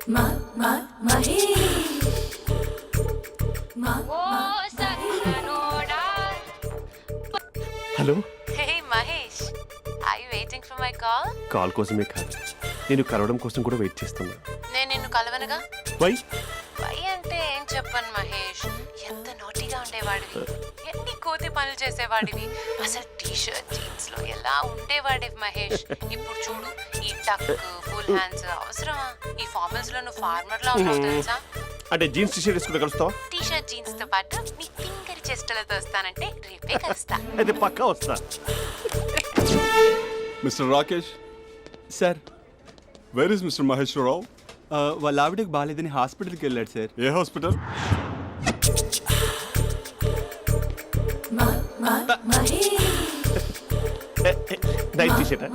Hello. Hey Mahesh, I waiting for my call? Call కోసమే కాదు, నేను కలవడం కోసం కూడా వెయిట్ చేస్తున్నా. నేను నిన్ను కలవనుగా. వై అంటే ఏం చెప్పను మహేష్, ఎంత నోటిగా ఉండేవాడివి, ఎన్ని కోతి పనులు చేసేవాడివి, అసలు టీ షర్ట్ జీన్స్ లో ఎలా ఉండేవాడివి మహేష్. ఇప్పుడు చూడు, ఈ టక్ ఫుల్ హ్యాండ్స్ అవసరమా? ఈ ఫార్మల్స్ లో నువ్వు ఫార్మర్ లా ఉన్నావు తెలుసా? అంటే జీన్స్ టీ షర్ట్ వేసుకుంటే కలుస్తావా? టీ షర్ట్ జీన్స్ తో పాటు నీ ఫింగర్ చెస్టులతో వస్తానంటే రేపే కలుస్తా. అయితే పక్కా వస్తా. Mister Rakesh, sir where is mister Maheshwararao? వాళ్ళ ఆవిడకి బాగాలేదని హాస్పిటల్కి వెళ్ళాడు సార్. ఏ హాస్పిటల్? Night T shirt.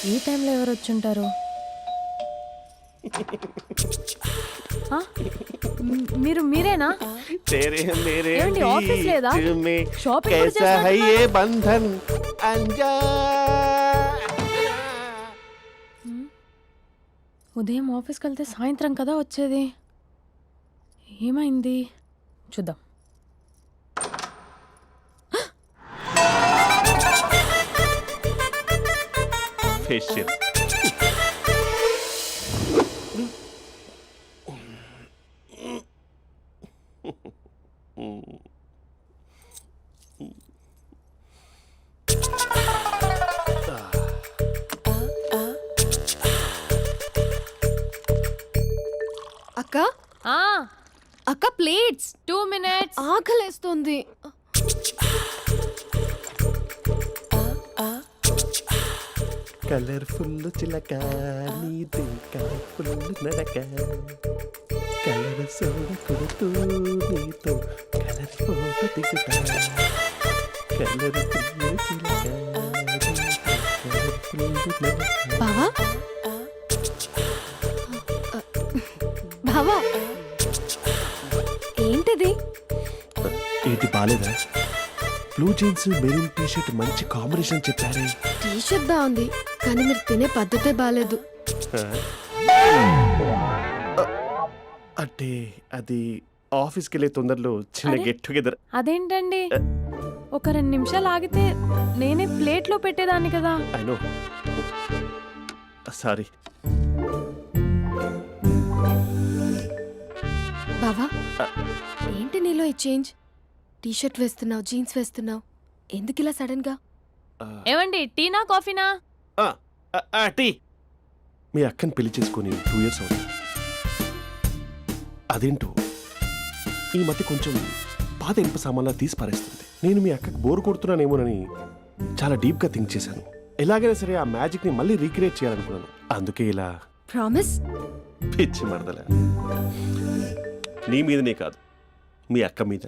ఈ టైంలో ఎవరు వచ్చుంటారు? మీరేనా? ఏమండి, ఆఫీస్ లేదా? షాపింగ్ కూడా చేస్తున్నారు? ఉదయం ఆఫీస్కి వెళ్తే సాయంత్రం కదా వచ్చేది, ఏమైంది చూద్దాం. ఫేషియల్. అక్క అక్క ప్లేట్స్ 2 minutes, ఆకలేస్తుంది. కలర్ఫుల్ చిలక నీది కలర్ఫుల్ నడక, కలర్ సోడ కొడుతూ నీతో కలర్ ఫోటో దిగుతా, కలర్ఫుల్ చిలక బావా బావా, ఏంటిది? ఏంటి బాలేదా? Blue jeans maroon T shirt మంచి కాంబినేషన్ చెప్పారే. టీ షర్ట్ బాగుంది, కానీ మీరు తినే పద్ధతే బాలేదు. అంటే అది ఆఫీస్కి వెళ్ళే తొందరలో చిన్న గెట్ టుగెదర్. అదేంటండి, ఒక 2 నిమిషాలు ఆగితే నేనే ప్లేట్లో పెట్టేదాన్ని కదా. I know, sorry. బావా, ఏంటి నీలో ఈ చేంజ్? టీ షర్ట్ వేస్తున్నావు, జీన్స్ వేస్తున్నావు, ఎందుకు ఇలా సడన్ గా? ఏమండి, టీనా కాఫీనా? టీ. మీ అక్కని పెళ్లి చేసుకుని 2 years అవుతుంది. అదేంటో ఈ మధ్య కొంచెం పాత ఇనుప సామాన్లా తీసి పారేస్తుంది. నేను మీ అక్కకి బోర్ కొడుతున్నానేమోనని చాలా డీప్గా థింక్ చేశాను. ఎలాగైనా సరే ఆ మ్యాజిక్ని మళ్ళీ రీక్రియేట్ చేయాలనుకున్నాను. అందుకే ఇలా. ప్రామిస్? పిచ్చి మరదల, నీ మీదనే కాదు, మీ అక్క మీద,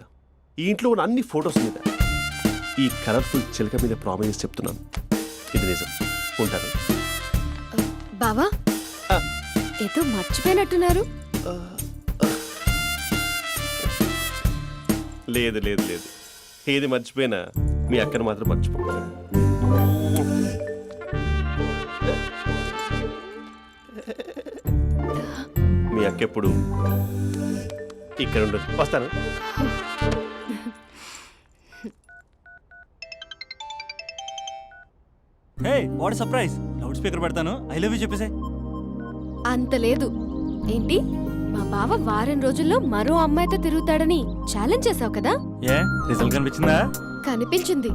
ఈ ఇంట్లో ఉన్న అన్ని ఫొటోస్ మీద, ఈ కలర్ఫుల్ చిలక మీద ప్రామిస్ చెప్తున్నాను. ఇది నిజం. ఉంటాను. బావా, ఏదో మర్చిపోయినట్టున్నారు. లేదు లేదు లేదు, ఏది మర్చిపోయినా మీ అక్కను మాత్రం మర్చిపో. మీ అక్క ఎప్పుడు ఇక్కడ ఉండదు. వస్తాను. Hey what surprise, loud speaker పెడతాను, ఐ లవ్ యూ చెప్పేసే. అంత లేదు. ఏంటి, మా బావ వారం రోజుల్లో మరో అమ్మాయితో తిరుగుతాడని ఛాలెంజ్ చేసావు కదా? ఏ రిజల్ట్ కనిపించిందా? కనిపించింది.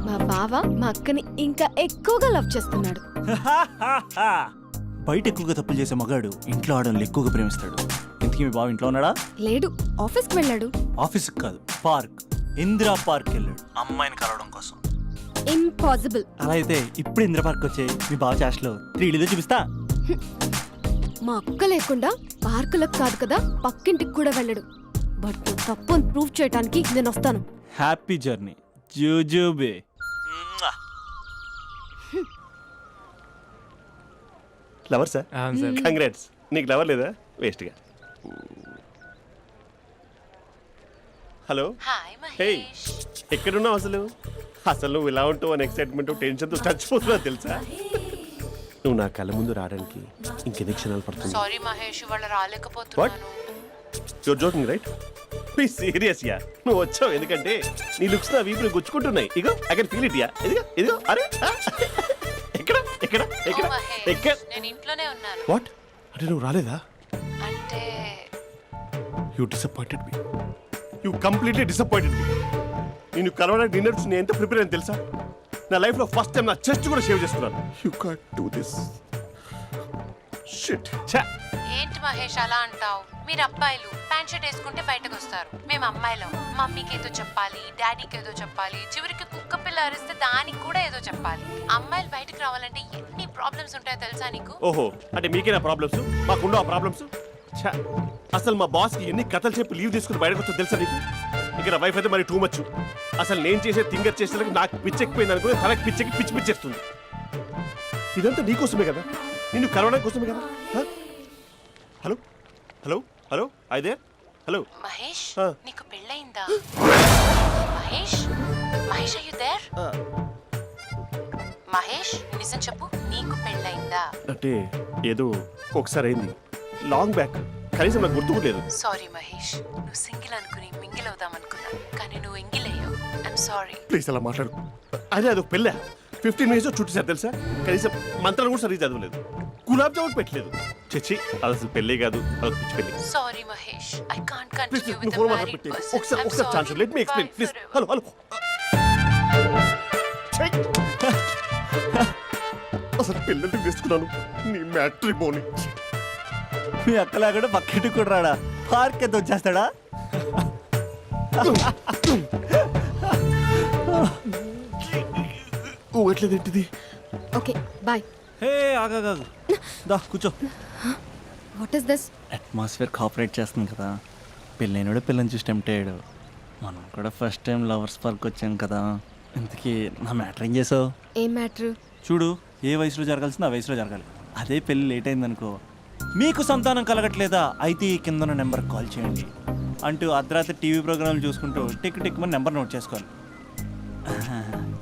మా బావ మా అక్కని ఇంకా ఎక్కువగా లవ్ చేస్తున్నాడు. బయట ఎక్కువగా తప్పులు చేసే మగాడు ఇంట్లో ఆడవాళ్ళు ఎక్కువగా ప్రేమిస్తాడు. ఇంతకీ మీ బావ ఇంట్లో ఉన్నాడా? లేడు, ఆఫీస్కి వెళ్ళాడు. ఆఫీస్కి కాదు, పార్క్, ఇందిరా పార్క్ వెళ్ళాడు అమ్మాయిని కలవడం కోసం. ఇంపాసిబుల్. అలా అయితే ఇప్పుడు ఇందిరా పార్క్ వచ్చే మీ బావ చాష్లో 3Dలో చూపిస్తా. మా అక్క లేకుండా పార్కులకు కాదు కదా పక్కింటికి కూడా వెళ్ళడు. బట్ నువ్వు తప్పు అని ప్రూవ్ చేయడానికి నేను వస్తాను. హ్యాపీ జర్నీ జూజూబే. Lover sir, congrats. నీకు లవర్ లేదా? వేస్ట్గా. Hello, hi hey, Mahesh. ఎక్కడున్నావు అసలు? అసలు నువ్వు ఇలా ఉంటావు అని ఎక్సైట్మెంట్ టెన్షన్తో చచ్చిపోతున్నావు తెలుసా? నువ్వు నా కళ్ళ ముందు రావడానికి ఇంకెన్ని క్షణాలు పడుతుంది? సారీ మహేష్, ఇవాళ రాలేకపోతున్నాను. You're joking right? Please serious yeah. నువ్వు వచ్చావు ఎందుకంటే నీ లుక్స్ నా వీపుని గుచ్చుకుంటున్నాయి. ఇగో I can feel it yeah. ఇదిగో ఇదిగో. అరే ఎక్కడ ఎక్కడ ఎక్కడ ఓ మహేష్, ఎక్కడ? నేను ఇంట్లోనే ఉన్నాను. వాట్ అంటే నువ్వు రాలేదా? అంటే you disappointed me. You completely disappointed me. నేను కలవడానికి డిన్నర్స్ నేను ఎంత ప్రిపేర్ అని తెలుసా? నా లైఫ్లో ఫస్ట్ టైం నా చెస్ట్ కూడా సేవ్ చేస్తున్నాను. You can't do this. Shit. ఛా. ఏంటి మహేష్ అలా అంటావు? మీరు అబ్బాయిలు ప్యాంట్ షర్ట్ వేసుకుంటే బయటకు వస్తారు. మేము అమ్మాయిలం, మమ్మీకి ఏదో చెప్పాలి, డాడీకి ఏదో చెప్పాలి, చివరికి కుక్క పిల్ల అరిస్తే దానికి కూడా ఏదో చెప్పాలి. అమ్మాయిలు బయటకు రావాలంటే ఎన్ని ప్రాబ్లమ్స్ ఉంటాయో తెలుసా నీకు? ఓహో, అంటే మీకేనా ప్రాబ్లమ్స్? మాకుండా ప్రాబ్లమ్స్? ఛా. అసలు మా బాస్కి ఎన్ని కథలు చెప్పి లీవ్ తీసుకుని బయటకు వచ్చా తెలుసా నీకు? ఇక్కడ వైఫ్ అయితే మరి టూ మచ్. అసలు నేను చేసే థింగర్ చేసేందుకు నాకు పిచ్చెక్కిపోయింది అనుకుని తనకి పిచ్చెక్కి పిచ్చి పిచ్చేస్తుంది. ఇదంతా నీకోసమే కదా, నిన్ను కలవడం కోసమే కదా. హలో హలో హలో అయితే హలో మహేష్, ఆ. నీకు పెళ్ళయిందా? Mahesh, Mahesh are you there? Mahesh, నిజం చెప్పు, నీకు పెళ్ళయిందా? అంటే ఏదో ఒకసారి అయింది, లాంగ్ బ్యాక్, కనీసం నాకు గుర్తు కూడా లేదు. సారీ మహేష్, నువ్వు సింగిల్ అనుకుని మింగిల్ అవుదాం అనుకున్నా, కానీ నువ్వు ఎంగిల్ అయ్యావు. I'm sorry. ప్లీజ్ అలా మాట్లాడు. అదే అదొక పెళ్ళ 15 మినిట్స్ చుట్టేసారు తెలుసా? కనీసం మంత్రాలు కూడా సరిగ్గా చదవలేదు, గులాబ్ జామున్ పెట్టలేదు. చచ్చి, అది అసలు పెళ్ళే కాదు, అదొక పిచ్చి పెళ్ళి. Sorry Mahesh, I can't please continue నువ్వు విత్ ద ఫోన్ మ్యారీడ్ మాట్లాడి పర్సన్. ఒకసారి ఒకసారి chance let me explain please. Hello hello. అసలు పెళ్ళంటే వేసుకున్నాను నీ మ్యాట్రిమోని. మీ అక్కలాగా పక్కింటికి కూడా రాడా? పార్క్ ఎంత వచ్చేస్తాడా? ఊగట్లేదేంటిది? Okay bye. హే ఆగా దా కూర్చో. What is this? Atmosphere cooperate చేస్తుంది కదా. పెళ్ళైనడు పిల్లని చూసి టెంప్ట్ అయ్యాడు. మనం కూడా ఫస్ట్ టైం లవర్స్ పార్క్ వచ్చాం కదా. ఇంతకీ నా మ్యాటర్ ఏం చేసావు? ఏం మ్యాటర్? చూడు, ఏ వయసులో జరగాల్సిందో ఆ వయసులో జరగాలి. అదే పెళ్ళి లేట్ అయిందనుకో, మీకు సంతానం కలగట్లేదా అయితే ఈ కింద నెంబర్ కాల్ చేయండి అంటూ అర్ధరాత్రి టీవీ ప్రోగ్రాంలు చూసుకుంటూ టిక్ టిక్ మన నెంబర్ నోట్ చేసుకోవాలి.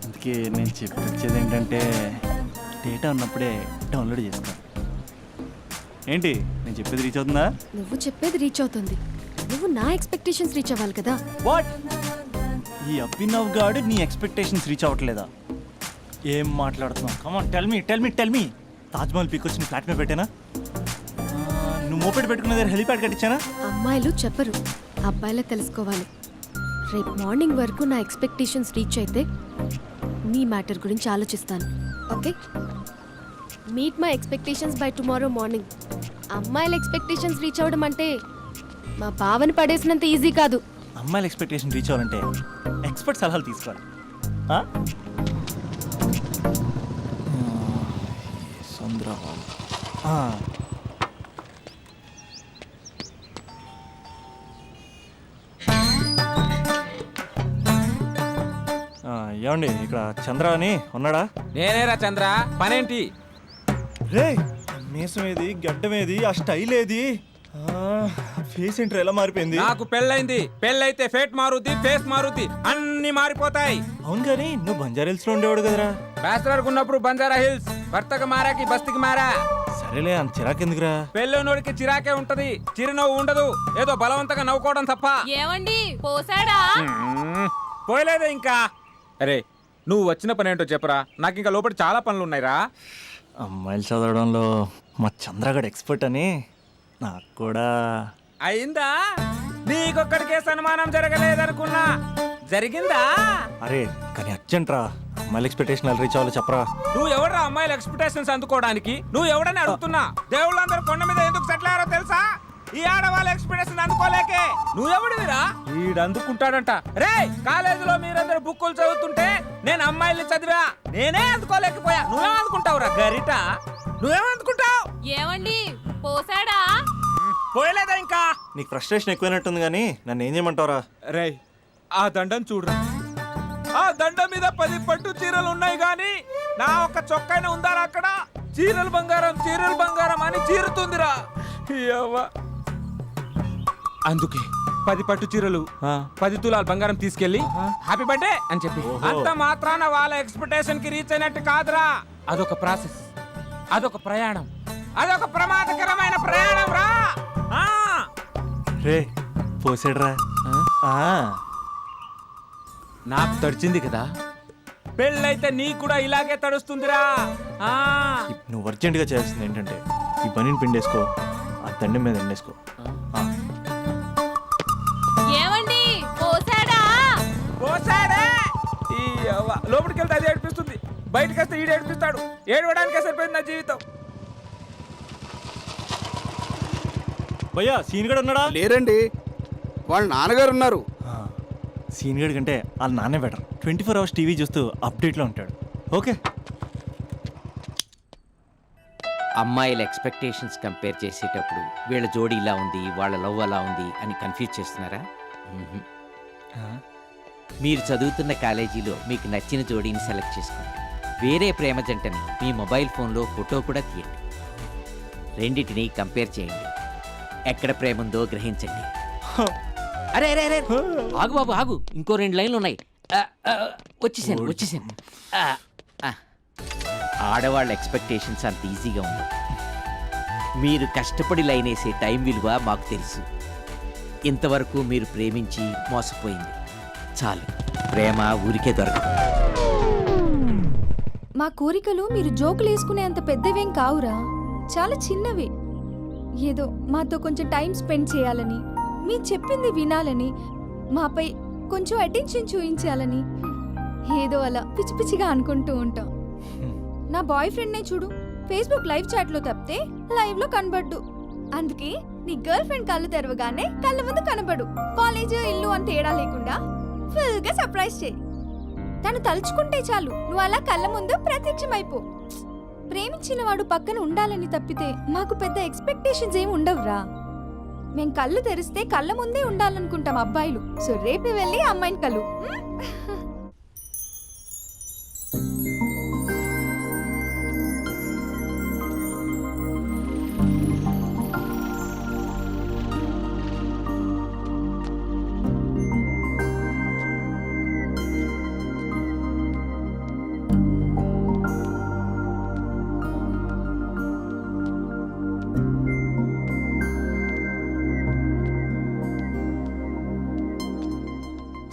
అందుకే నేను చెప్పొచ్చేది ఏంటంటే డేటా ఉన్నప్పుడే డౌన్లోడ్ చేసుకోవాలి. ఏంటి నేను చెప్పేది రీచ్ అవుతుందా? నువ్వు చెప్పేది రీచ్ అవుతుంది, నువ్వు నా ఎక్స్పెక్టేషన్స్ రీచ్ అవ్వాలి కదా. వాట్? ఈ అభినవ్ గాడు నీ ఎక్స్పెక్టేషన్స్ రీచ్ అవ్వట్లేదా? ఏం మాట్లాడుతున్నావు? Come on tell me. Taj Mahal peak వచ్చి నీ ఫ్లాట్ మీద పెట్టానా? నువ్వు మోపెట్ పెట్టుకున్న దగ్గర హెలిప్యాడ్ కట్టించానా? అమ్మాయిలు చెప్పరు, అబ్బాయిలే తెలుసుకోవాలి. రేపు మార్నింగ్ వరకు నా ఎక్స్పెక్టేషన్స్ రీచ్ అయితే నీ మ్యాటర్ గురించి ఆలోచిస్తాను. Okay, meet my expectations by tomorrow morning. అమ్మాయిల ఎక్స్పెక్టేషన్స్ రీచ్ అవ్వడం అంటే మా బావని పడేసినంత ఈజీ కాదు. అమ్మాయిల ఎక్స్పెక్టేషన్ రీచ్ అవ్వాలంటే ఎక్స్పర్ట్ సలహాలు తీసుకోవాలి. ఏమండి, ఇక్కడ చంద్ర అని ఉన్నాడా? నేనేరా చంద్ర, పనేంటి? రే, మీసం ఏది, గడ్డం ఏది, ఆ స్టైల్ ఏది, ఫేస్ ఏంట్రా ఎలా మారిపోయింది? నాకు పెళ్ళైంది. పెళ్ళైతే ఫేట్ మారుద్ది, ఫేస్ మారుద్ది, అన్ని మారిపోతాయి. అవును కానీ నువ్వు బంజారా హిల్స్ లో ఉండేవాడు కదరా? బ్యాచిలర్ ఉన్నప్పుడు బంజారా హిల్స్, భర్తకు మారాకి బస్తికి మారా. సరేలే, అంత చిరాకెందుకురా? పెళ్ళోనోడికి చిరాకే ఉంటది, చిరునవ్వు ఉండదు, ఏదో బలవంతంగా నవ్వుకోవడం తప్ప. ఏమండి పోసాడా? పోయలేదే ఇంకా. అరే నువ్వు వచ్చిన పని ఏంటో చెప్పరా, నాకు ఇంకా లోపల చాలా పనులు ఉన్నాయిరా. అమ్మాయిలు చదవడంలో మా చంద్రగడ్ ఎక్స్పర్ట్ అని నాకు కూడా. అయిందా? నీకొక్కడికే సన్మానం జరగలేదనుకున్నా, జరిగిందా? అరే కానీ అర్జెంట్ రా, అమ్మాయిల ఎక్స్పెక్టేషన్ రీచ్ అవ్వాలి చెప్పరా. నువ్వు ఎవడరా అమ్మాయిల ఎక్స్పెక్టేషన్స్ అందుకోవడానికి? నువ్వు ఎవడని అడుగుతున్నా. దేవుళ్ళందరూ కొండ మీద ఎందుకు సెటిల్ అయ్యారో తెలుసా? ఈ ఆడవాళ్ళ ఎక్స్పెక్టేషన్ అందుకోలేకే. నువ్వెవడివిరా? వీడు అందుకుంటాడంట. రే కాలేజీలో మీరందరూ బుక్కులు చదువుతుంటే నేను అమ్మాయిల్ని చదివా, నేనే అందుకోలేకపోయా. నువ్వేం అందుకుంటావురా గరిట? నువ్వేం అందుకుంటావు? ఏమండి పోసాడా? పోయలేదా ఇంకా? నీకు ఫ్రస్ట్రేషన్ ఎక్కువైనట్టుంది కానీ నన్ను ఏం చేయమంటావురా. రే ఆ దండం చూడరా, ఆ దండం మీద 10 పట్టు చీరలు ఉన్నాయి గాని నా ఒక చొక్కానే ఉందారా అక్కడ? చీరలు బంగారం అని చీరుతుందిరా. యవ్వ. అందుకే 10 పట్టు చీరలు 10 తులాలు బంగారం తీసుకెళ్లి హ్యాపీ బర్త్డే అని చెప్పి. అంత మాత్రాన వాళ్ళ ఎక్స్పెక్టేషన్ కి రీచ్ అయినట్టు కాదురా. అదొక ప్రాసెస్, అదొక ప్రయాణం, అదొక ప్రమాదకరమైన ప్రయాణం రా. రే పోసాడురా. నాకు తడిచింది కదా, పెళ్ళైతే నీ కూడా ఇలాగే తడుస్తుందిరా. నువ్వు అర్జెంటుగా చేయాల్సింది ఏంటంటే ఈ పనిని పిండేసుకో, ఆ దండం మీద ఎండేసుకో. ఏమండి పోసాడా? పోసాడే. ఈ యవ్వ. లోపలికి వెళ్తే అది ఏడిపిస్తుంది, బయటకు వస్తే ఈడు ఏడిపిస్తాడు. ఏడవడానికే సరిపోయింది నా జీవితం. భయ్యా సీన్ గడ్ ఉన్నాడా? లేరండి, వాళ్ళ నాన్నగారు ఉన్నారు. సీన్ గడ్ కంటే వాళ్ళ నాన్నే బెటర్. 24 hours టీవీ చూస్తూ అప్డేట్లో ఉంటాడు. ఓకే. అమ్మాయిల ఎక్స్పెక్టేషన్స్ కంపేర్ చేసేటప్పుడు వీళ్ళ జోడి ఇలా ఉంది, వాళ్ళ లవ్ అలా ఉంది అని కన్ఫ్యూజ్ చేస్తున్నారా? మ్మ్హ్మ్. మీరు చదువుతున్న కాలేజీలో మీకు నచ్చిన జోడీని సెలెక్ట్ చేసుకోండి. వేరే ప్రేమ జంటని మీ మొబైల్ ఫోన్లో ఫోటో కూడా తీయండి. రెండింటిని కంపేర్ చేయండి. ఎక్కడ ప్రేమ ఉందో గ్రహించండి. అరే అరే అరే ఆగు బాబు ఆగు, ఇంకో 2 లైన్లు ఉన్నాయి. వచ్చేసాను. ఆడవాళ్ళ ఎక్స్పెక్టేషన్స్ అంత ఈజీగా ఉండవు. మీరు కష్టపడి లైన్ వేసే టైం విలువ మాకు తెలుసు. ఇంతవరకు మీరు ప్రేమించి మోసపోయింది చాలు. ప్రేమ ఊరికే దొరకదు. మా కోరికలు మీరు జోకులు వేసుకునేంత పెద్దవేం కావురా, చాలా చిన్నవి. ఏదో మాతో కొంచెం టైం స్పెండ్ చేయాలని, మీ చెప్పింది వినాలని, మాపై కొంచెం అటెన్షన్ చూపించాలని ఏదో అలా పిచ్చి పిచ్చిగా అనుకుంటూ ఉంటాం. నా బాయ్ ఫ్రెండ్నే చూడు, ఫేస్బుక్ లైవ్ చాట్లో తప్పితే లైవ్లో కనబడ్డు. అందుకే నీ గర్ల్ ఫ్రెండ్ కళ్ళు తెరవగానే కళ్ళ ముందు కనబడు. కాలేజ్ ఇల్లు అని తేడా లేకుండా ఫుల్గా సర్ప్రైజ్ చేయి. తను తలుచుకుంటే చాలు నువ్వు అలా కళ్ళ ముందు ప్రత్యక్షమైపో. ప్రేమించిన వాడు పక్కన ఉండాలని తప్పితే మాకు పెద్ద ఎక్స్పెక్టేషన్స్ ఏమి ఉండవురా. మేం కళ్ళు తెరిస్తే కళ్ళ ముందే ఉండాలనుకుంటాం అబ్బాయిలు. సో రేపు వెళ్ళి అమ్మాయిని కలు.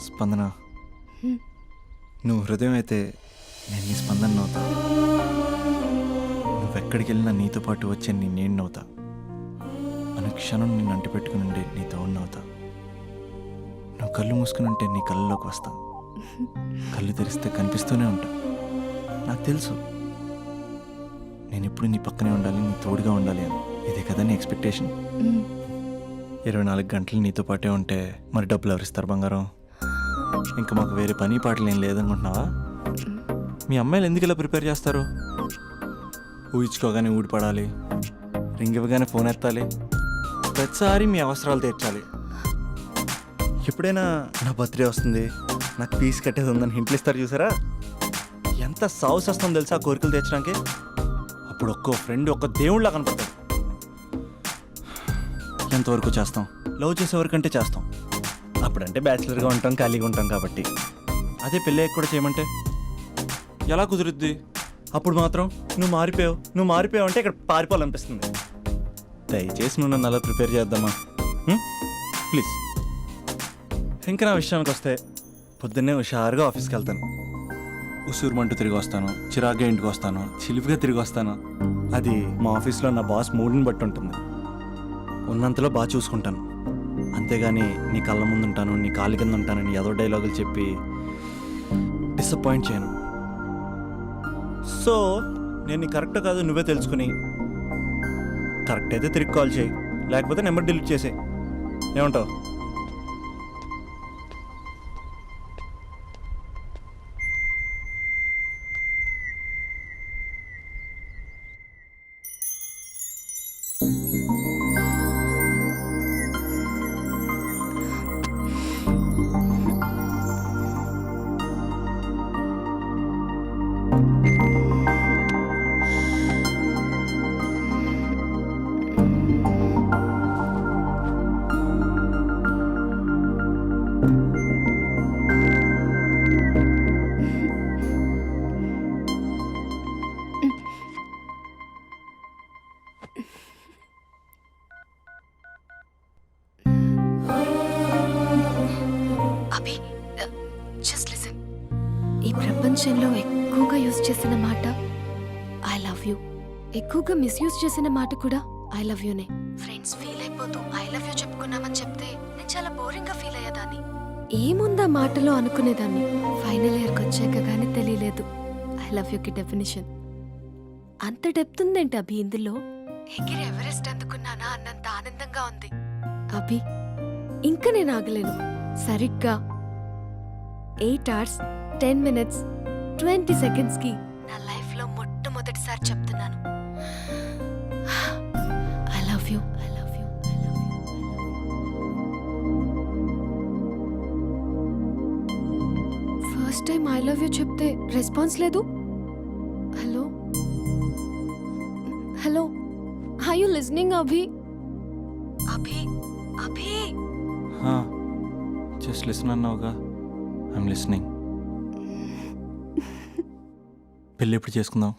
స్పందన, నువ్వు హృదయం అయితే నేను నీ స్పందన నవ్వుతా. నువ్వెక్కడికి వెళ్ళినా నీతో పాటు వచ్చే నేను నవ్వుతా. అనుక్షణం నిన్ను అంటి పెట్టుకుని ఉండే నీ తోడు నవ్వుతా. నువ్వు కళ్ళు మూసుకుని ఉంటే నీ కళ్ళలోకి వస్తా. కళ్ళు తెరిస్తే కనిపిస్తూనే ఉంటా. నాకు తెలుసు నేను ఎప్పుడు నీ పక్కనే ఉండాలి, నీ తోడుగా ఉండాలి అని. ఇదే కదా నీ ఎక్స్పెక్టేషన్? 24 గంటలు నీతో పాటే ఉంటే మరి డబ్బులు ఎవరిస్తారు బంగారం? ఇంకా మాకు వేరే పని పాటలు ఏం లేదనుకుంటున్నావా? మీ అమ్మాయిలు ఎందుకు ఇలా ప్రిపేర్ చేస్తారు? ఊహించుకోగానే ఊడిపడాలి, రింగ్ ఇవ్వగానే ఫోన్ ఎత్తాలి, ప్రతిసారి మీ అవసరాలు తీర్చాలి. ఎప్పుడైనా నా బర్త్డే వస్తుంది, నాకు ఫీజు కట్టేది ఉందని హింట్లు ఇస్తారు చూసారా? ఎంత సాహసం వస్తుందో తెలుసా ఆ కోరికలు తీర్చడానికి. అప్పుడు ఒక్కో ఫ్రెండ్ ఒక్క దేవుళ్ళ కనపడతాడు. ఎంతవరకు చేస్తాం? లవ్ చేసే వరకంటే చేస్తాం. అప్పుడంటే బ్యాచిలర్గా ఉంటాం, ఖాళీగా ఉంటాం కాబట్టి. అదే పెళ్ళి కూడా చేయమంటే ఎలా కుదురుద్ది? అప్పుడు మాత్రం నువ్వు మారిపోయావు అంటే ఇక్కడ పారిపోవాలనిపిస్తుంది. దయచేసి నువ్వు నన్ను అలా ప్రిపేర్ చేద్దామా ప్లీజ్. ఇంకా నా విషయానికి వస్తే పొద్దున్నే హుషారుగా ఆఫీస్కి వెళ్తాను. ఉసూరుమంటూ తిరిగి వస్తాను, చిరాగ్గా ఇంటికి వస్తాను, చిలిపిగా తిరిగి వస్తాను. అది మా ఆఫీస్లో నా బాస్ మూడ్ని బట్టి ఉంటుంది. ఉన్నంతలో బాగా చూసుకుంటాను, అంతేగాని నీ కళ్ళ ముందు ఉంటాను, నీ కాళ్ళ కింద ఉంటానని ఏదో డైలాగులు చెప్పి డిసప్పాయింట్ చేయను. సో నేను నీ కరెక్ట్ కాదు నువ్వే తెలుసుకుని కరెక్ట్ అయితే తిరిగి కాల్ చేయి, లేకపోతే నెంబర్ డిలీట్ చేసేయి. ఏమంటావు? Abhi, just listen. ఈ ప్రపంచంలో ఎక్కువగా యూజ్ చేసిన మాట ఐ లవ్ యూ, ఎక్కువగా మిస్యూజ్ చేసిన మాట కూడా ఐ లవ్ యూనే. ఫ్రెండ్స్ ఫీల్ అయిపోతూ ఐ లవ్ యూ చెప్పుకున్నామని చెప్తే నేను చాలా బోరింగ్ గా ఫీల్ అయ్యేదాన్ని. ఏముందా మాటలో అనుకునేదాన్ని. ఫైనల్ ఇయర్కి వచ్చాక కానీ తెలియలేదు ఐ లవ్ యూకి డెఫినేషన్. అంత డెప్త్ ఉందేంటి అభి ఇందులో? ఎగిరి ఎవరెస్ట్ అందుకున్నానా అన్నంత ఆనందంగా ఉంది అభి. ఇంకా నేను ఆగలేను. సరిగ్గా 8 hours 10 minutes 20 seconds కి నా లైఫ్ లో మొట్టమొదటిసారి చెప్తున్నాను I love you, I love you, I love you. First time I love you చెప్తే రెస్పాన్స్ లేదు. Hello hello, are you listening Abhi? Abhi Abhi. Just listen అన్నావుగా, ఐఎమ్ లిసనింగ్. పెళ్ళి ఎప్పుడు చేసుకుందాం?